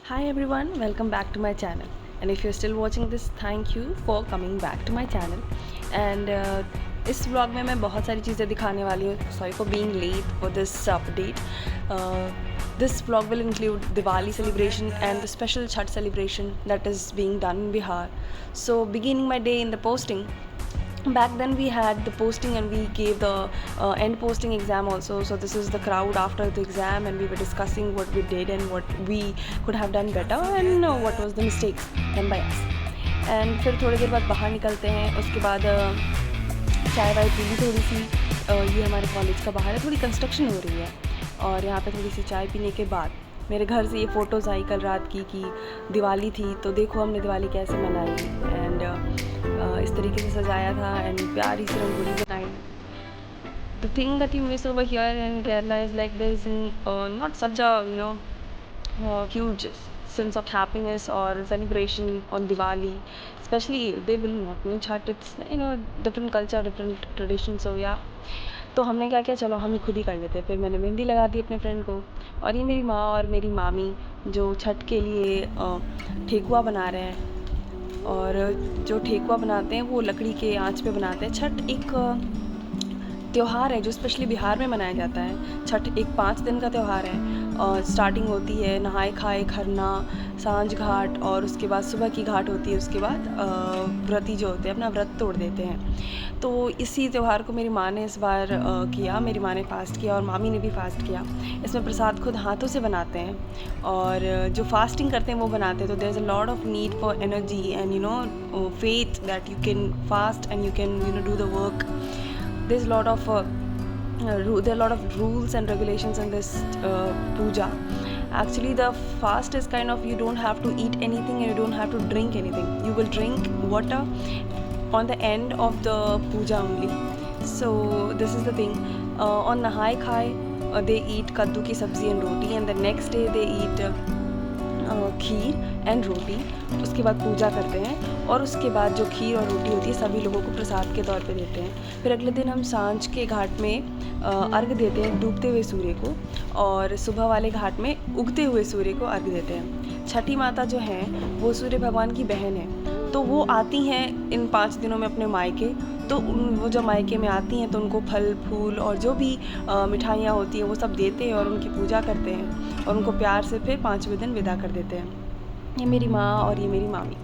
Hi everyone, welcome back to my channel. And if you're still watching this, thank you for coming back to my channel. And इस vlog में मैं बहुत सारी चीज़ें दिखाने वाली हूँ. Sorry for being late for this update. Uh, this vlog will include Diwali celebration and the special Chhat celebration that is being done in Bihar. So beginning my day in the posting. Back then we had the posting and we gave the end posting exam also. So this is the crowd after the exam and we were discussing what we did and what we could have done better and what was the mistakes done by us. And फिर थोड़ी देर बाद बाहर निकलते हैं. उसके बाद चाय Y P ली थोड़ी सी. ये हमारे कॉलेज का बाहर है, थोड़ी कंस्ट्रक्शन हो रही है और यहाँ पे थोड़ी सी चाय पीने के बाद मेरे घर से ये फ़ोटोज़ आई कल रात की कि दिवाली थी तो देखो हमने दिवाली कैसे मनाई एंड इस तरीके से सजाया था एंड प्यारी सी रंगोली बनाई. The thing that you miss over here in Kerala is like there is not such a huge sense of happiness or celebration on Diwali. Especially they will not know Chhat. It's different culture, different tradition. So yeah. तो हमने क्या किया, चलो हम ही खुद ही कर लेते हैं. फिर मैंने मेहंदी लगा दी अपने फ्रेंड को और ये मेरी माँ और मेरी मामी जो छठ के लिए ठेकुआ बना रहे हैं. और जो ठेकुआ बनाते हैं वो लकड़ी के आंच पे बनाते हैं. छठ एक त्यौहार है जो स्पेशली बिहार में मनाया जाता है. छठ एक 5 दिन का त्यौहार है और स्टार्टिंग होती है नहाए खाए खरना, सांझ घाट और उसके बाद सुबह की घाट होती है. उसके बाद व्रती जो होते हैं अपना व्रत तोड़ देते हैं. तो इसी त्यौहार को मेरी माँ ने इस बार किया. मेरी माँ ने फ़ास्ट किया और मामी ने भी फ़ास्ट किया. इसमें प्रसाद खुद हाथों से बनाते हैं और जो फास्टिंग करते हैं वो बनाते हैं. तो there is a lot of need for energy and faith that you can fast and you can do the work. There's a lot of there are a lot of rules and regulations in this puja. Actually the fast is kind of, you don't have to eat anything and you don't have to drink anything. You will drink water on the end of the puja only. So this is the thing. On Nahai Khai they eat kaddu ki sabzi and roti and the next day they eat kheer and roti. उसके बाद पूजा करते हैं और उसके बाद जो खीर और रोटी होती है सभी लोगों को प्रसाद के तौर पे देते हैं. फिर अगले दिन हम सांझ के घाट में अर्घ देते हैं डूबते हुए सूर्य को और सुबह वाले घाट में उगते हुए सूर्य को अर्घ देते हैं. छठी माता जो हैं वो सूर्य भगवान की बहन है. तो वो आती हैं इन 5 दिनों में अपने मायके. तो वो जब मायके में आती हैं तो उनको फल फूल और जो भी मिठाइयाँ होती हैं वो सब देते हैं और उनकी पूजा करते हैं और उनको प्यार से फिर 5वें दिन विदा कर देते हैं. ये मेरी माँ और ये मेरी मामी.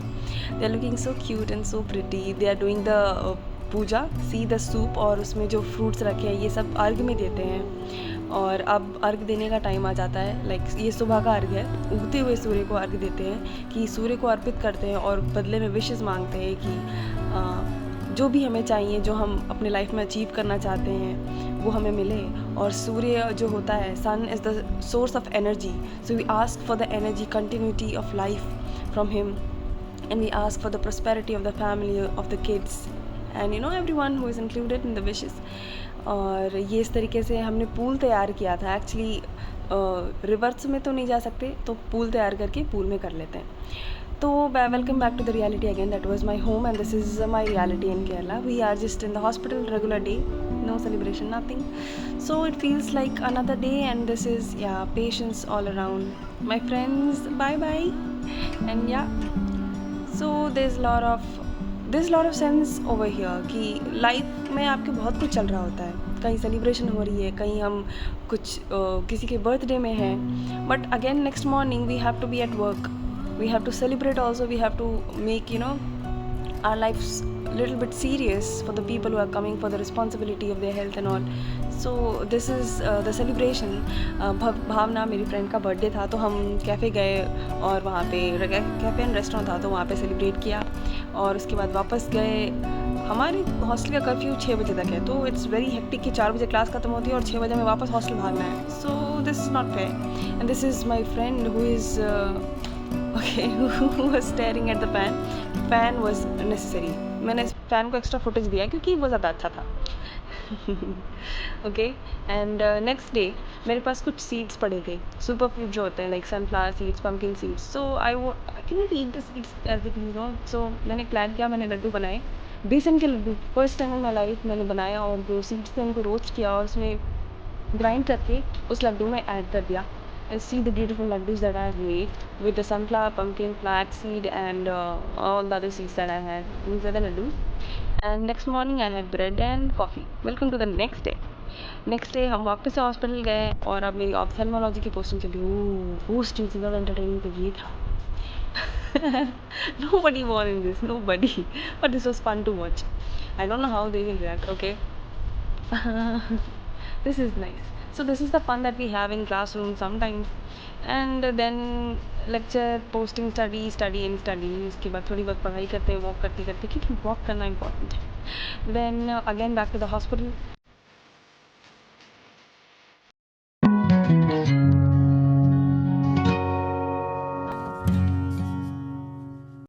They are looking so cute and so pretty. They are doing the puja. See the soup और उसमें जो फ्रूट्स रखे हैं ये सब अर्घ में देते हैं. और अब अर्घ देने का टाइम आ जाता है. लाइक ये सुबह का अर्घ है. उगते हुए सूर्य को अर्घ देते हैं कि सूर्य को अर्पित करते हैं और बदले में विशेस मांगते हैं कि जो भी हमें चाहिए, जो हम अपने लाइफ में अचीव करना चाहते हैं वो हमें मिले. और सूर्य जो होता है, sun is the source of energy. So we ask for the energy continuity of life from him and we ask for the prosperity of the family of the kids and everyone who is included in the wishes. और ये इस तरीके से हमने pool तैयार किया था. Actually reverse में तो नहीं जा सकते तो पूल तैयार करके पूल में कर लेते हैं. तो welcome back to the reality again. That was my home and this is my reality in Kerala. We are just in the hospital, regular day, no celebration, nothing. So it feels like another day and this is patience all around. My friends, bye bye. And so there's a lot of sense over here कि life में आपके बहुत कुछ चल रहा होता है. कहीं सेलिब्रेशन हो रही है, कहीं हम कुछ किसी के बर्थडे में हैं, but again next morning we have to be at work. We have to celebrate also. We have to make our lives a little bit serious for the people who are coming for the responsibility of their health and all. So this is the celebration. भावना मेरी friend का birthday था तो हम cafe गए और वहाँ पे cafe and restaurant था तो वहाँ पे सेलिब्रेट किया और उसके बाद वापस गए. हमारे हॉस्टल का कर्फ्यू 6 बजे तक है तो इट्स वेरी हेक्टिक कि 4 बजे क्लास खत्म होती है और 6 बजे हमें वापस हॉस्टल भागना है. So this is not fair and this is my friend who is who was staring at the fan. Fan was necessary. मैंने इस फ़ैन को एक्स्ट्रा फुटेज दिया क्योंकि वो ज़्यादा अच्छा था. ओके. एंड नेक्स्ट डे मेरे पास कुछ सीड्स पड़े थे, सुपर फूड जो होते हैं like sunflower seeds, pumpkin seeds. So I can eat the seeds as it so मैंने प्लान किया, मैंने लड्डू बनाए, बेसन के laddu. First time in my life मैंने बनाया और जो सीड्स थे उनको रोस्ट किया और उसमें ग्राइंड करके उस लड्डू में ऐड कर दिया see the beautiful laddus that I have made with the sunflower, pumpkin, flaxseed, and all the other seeds that I had. These are the laddus. And next morning I had bread and coffee. Welcome to the next day. Next day हम वापस से hospital गए और अब मेरी ophthalmology की posting चली। ओह, post इतना एंटरटेनिंग तो ये था। Nobody won in this, nobody. But this was fun to watch. I don't know how they will react. Okay. This is nice. So this is the fun that we have in classroom sometimes. And then lecture, posting, study, study and study. उसके बाद थोड़ी बहुत पढ़ाई करते हैं, walk करते करते, क्योंकि वॉक करना important है. Then again back to the hospital.